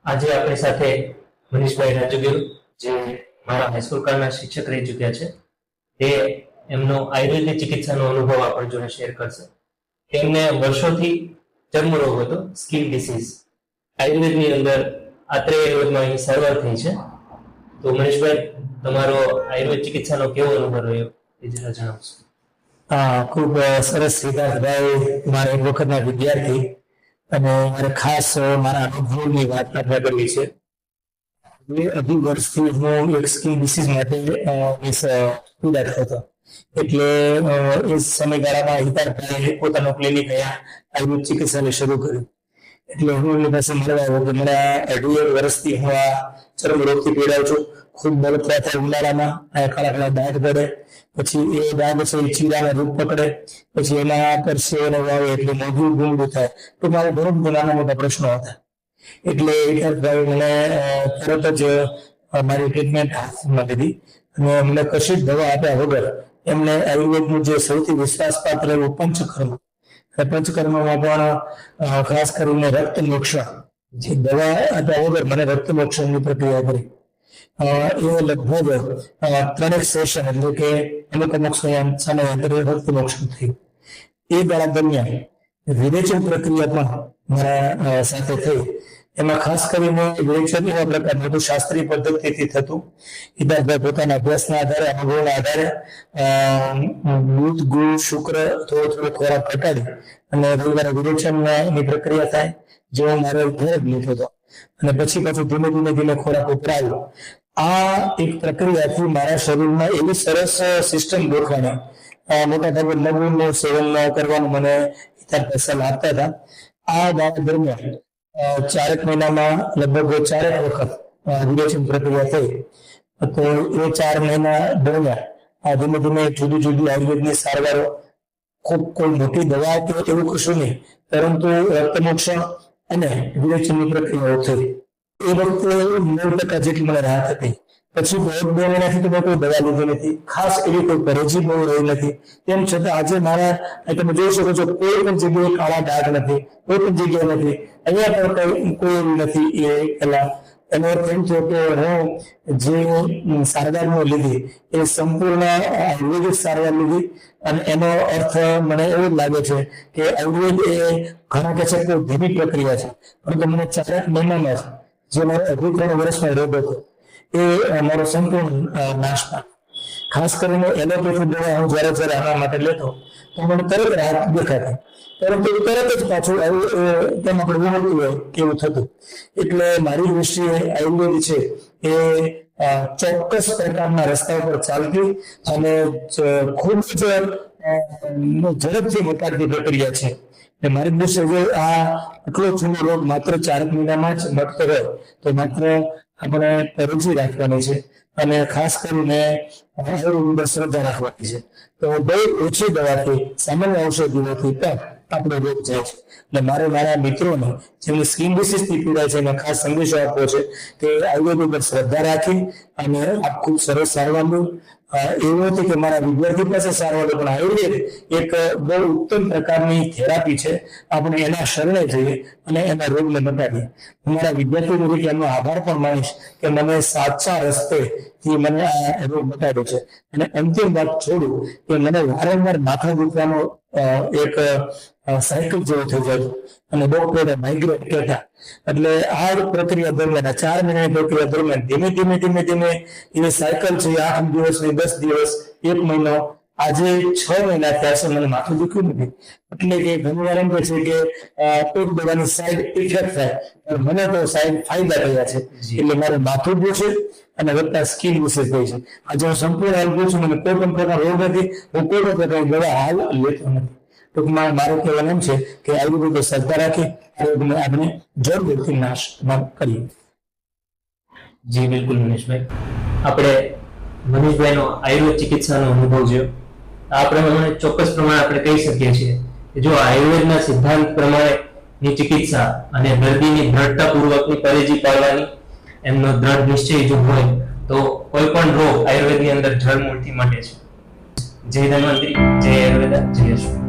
આજે આપણી સાથે મનીષભાઈ રાજુગીર જે મારા હાઈસ્કૂલ કાળના શિક્ષક રહી ચૂક્યા છે તે એમનો આયુર્વેદિક ચિકિત્સાનો અનુભવ આપણી જોડે શેર કરશે. તેમને વર્ષોથી ચર્મરોગ હતો, સ્કિન ડિસીઝ. આયુર્વેદની અંદર આત્રેય આયુર્વેદમાં એની સારવાર થઈ છે. તો મનીષભાઈ, તમારો આયુર્વેદ ચિકિત્સાનો કેવો અનુભવ રહ્યો એ જરા જણાવશો. ખૂબ સરસ. સિદ્ધાર્થભાઈ મારા એક વખતના વિદ્યાર્થી અને મારે ખાસ મારા અનુભવની વાત આપણે કરવી છે. અઢી વર્ષથી હું એક સ્કિન ડિસીઝ માટે પીડાતો હતો. એટલે એ સમયગાળામાં હિતાર્થભાઈએ પોતાનો ક્લિનિક આયુર્વેદ ચિકિત્સાલય શરૂ કર્યું. એટલે હું એમની પાસે મળવા આવ્યો કે મને અઢી વર્ષથી હું આ ચર્મરોગથી પીડાઉં છું. ખૂબ બળતરા થાય ઉનાળામાં, કાળા કાળા દાગ પડે, પછી એ દાગ છે એ ચીરાના રૂપ પકડે, પછી એના પર સેવનો વાવે એટલે મોઢું ગુંગળું થાય. તો મારે ઘણું બધું નાના મોટા પ્રશ્નો હતા. એટલે હિતાર્થભાઈ મને તરત જ મારી ટ્રીટમેન્ટ હાથમાં લીધી અને મને કશી જ દવા આપ્યા વગર એમને આયુર્વેદનું જે સૌથી વિશ્વાસપાત્ર એવું પંચકર્મમાં પણ ખાસ કરીને રક્ત મોક્ષણ જે દવા આપ્યા વગર મને રક્ત મોક્ષણની પ્રક્રિયા કરી. એ લગભગ 3 સેશન એટલે કે અમુક સમયાંતરે રક્ત મોક્ષણ થયું. એ ગાળા દરમિયાન વિરેચન પ્રક્રિયા પણ મારા સાથે થઈ. એમાં ખાસ કરીને વિરેચન એવા પ્રકારનું હતું, શાસ્ત્રીય પદ્ધતિથી થતું. હિતાર્થભાઈ પોતાના અભ્યાસના આધારે, અનુભવના આધારે દૂધ, ગુળ, શુક્ર થોડો ખોરાક ઘટાડી અને રવિવારે વિરેચનની પ્રક્રિયા થાય, જેવો મારો ઘરે જ લીધો હતો. અને પછી પાછું ધીમે ધીમે ખોરાક ઉપર આવ્યો. આ એક પ્રક્રિયાથી મારા શરીરમાં એવી સરસ સિસ્ટમ ગોઠવાણી. મોટા ભાગે લઘુનું સેવન કરવાનું મને હિતાર્થભાઈ સલાહ આપતા હતા. આ ગાળા દરમિયાન 4 મહિનામાં લગભગ 4 વખત વિરેચન પ્રક્રિયા થઈ. તો એ 4 મહિના દરમિયાન ધીમે ધીમે જુદી જુદી આયુર્વેદની સારવારો, ખૂબ કોઈ મોટી દવા કે એવું કશું નહીં, પરંતુ રક્તમોક્ષણ અને વિરેચનની પ્રક્રિયાઓ થઈ. એ વખતે 9% જેટલી મને રાહત હતી. પછી 2 મહિનાથી તો મેં કોઈ દવા લીધી નથી, ખાસ એવી કોઈ પરેજી બહુ રહી નથી. તેમ છતાં આજે મારા તમે જોઈ શકો છો, કોઈ પણ જગ્યાએ કાળા ડાઘ નથી, કોઈ પણ જગ્યાએ નથી, અહીંયા પણ કોઈ નથી. એ પહેલા એનો અર્થ એમ થયો કે હું જે સારવાર લીધી એ સંપૂર્ણ આયુર્વેદિક સારવાર લીધી. અને એનો અર્થ મને એવું લાગે છે કે આયુર્વેદ એ ઘણા કે છે કે ધીમી પ્રક્રિયા છે, પરંતુ મને 4 મહિનામાં જે મારો 3 વર્ષમાં રોગ હતો એ મારો સંપૂર્ણ નાશ પામ્યો. ખાસ કરીને એલોપેથી દવા હું જ્યારે આના માટે લેતો તો મને તરત રાહત દેખાતી, પરંતુ તરત જ પાછું તેમ આપણે વિનંતી હોય કેવું થતું. એટલે મારી દૃષ્ટિએ આયુર્વેદ છે એ ચોક્કસ પ્રકારના રસ્તા પર ચાલતી અને ખૂબ જ ઝડપથી મટાડતી પ્રક્રિયા છે. મારી દૃષ્ટિએ આ આટલો જૂનો રોગ માત્ર 4 મહિનામાં જ મટતો હોય તો માત્ર આપણે પરેજી રાખવાની છે અને ખાસ કરીને આયુર્વેદ શ્રદ્ધા રાખવાની છે. તો બહુ ઓછી દવાથી, સામાન્ય ઔષધિઓથી પણ આપણો રોગ જાય છે. એટલે મારે મારા મિત્રોને જેમને સ્કિન ડિસીઝથી પીડાય છે એને ખાસ સંદેશો આપવો છે કે આયુર્વેદ ઉપર શ્રદ્ધા રાખી અને આ ખૂબ સરસ સારવાર લો. એવું નથી કે મારા વિદ્યાર્થી પાસે સારવાર લો, પણ આયુર્વેદ એક બહુ ઉત્તમ પ્રકારની થેરાપી છે. આપણે એના શરણે જઈએ અને એના રોગને મટાડીએ. હું મારા વિદ્યાર્થી તરીકે એમનો આભાર પણ માનીશ કે મને સાચા રસ્તેથી મને આ રોગ મટાડ્યો છે. અને અંતિમ વાત છોડું કે મને વારંવાર માથા દુખવાનો એક સાયકલ જેવો થઈ જાય અને ડોક્ટરે માઇગ્રેન કહેતા. એટલે આ પ્રક્રિયા દરમિયાન, 4 મહિનાની પ્રક્રિયા દરમિયાન ધીમે ધીમે એ સાયકલ છે 8 દિવસની, 10 દિવસ, 1 મહિનો, આજે 6 મહિના થયા છે મને માથું દુખ્યું નથી. એટલે કે ઘણી વાર એમ કહે છે કે કોઈ દવાની સાઈડ ઇફેક્ટ થાય, પણ મને તો સાઈડ ફાયદા થયા છે. એટલે મારે માથું દુખે અને વત્તા સ્કિન ડિસીઝ થઈ છે. આજે હું સંપૂર્ણ હેલ્પ છું, મને કોઈ પણ પ્રકાર રોગ નથી, હું કોઈ પણ પ્રકારની દવા હાલ લેતો નથી. ટૂંકમાં મારું કહેવાનું એમ છે કે આયુર્વેદ શ્રદ્ધા રાખી રોગને આપણે જડમૂળથી નાશ કરીએ. જી બિલકુલ મનીષભાઈ, આપણે મનીષભાઈનો આયુર્વેદ ચિકિત્સાનો અનુભવ જોયો. આ પ્રમાણે ચોક્કસ પ્રમાણે આપણે કહી શકીએ છીએ કે જો આયુર્વેદના સિદ્ધાંત પ્રમાણેની ચિકિત્સા અને દર્દીની દ્રઢતાપૂર્વકની પરેજી પાડવાની એમનો દ્રઢ નિશ્ચય જો હોય તો કોઈ પણ રોગ આયુર્વેદની અંદર જડમૂળથી મટે છે. જય ધન્વંતરી, જય આયુર્વેદા, જય અશ્વ.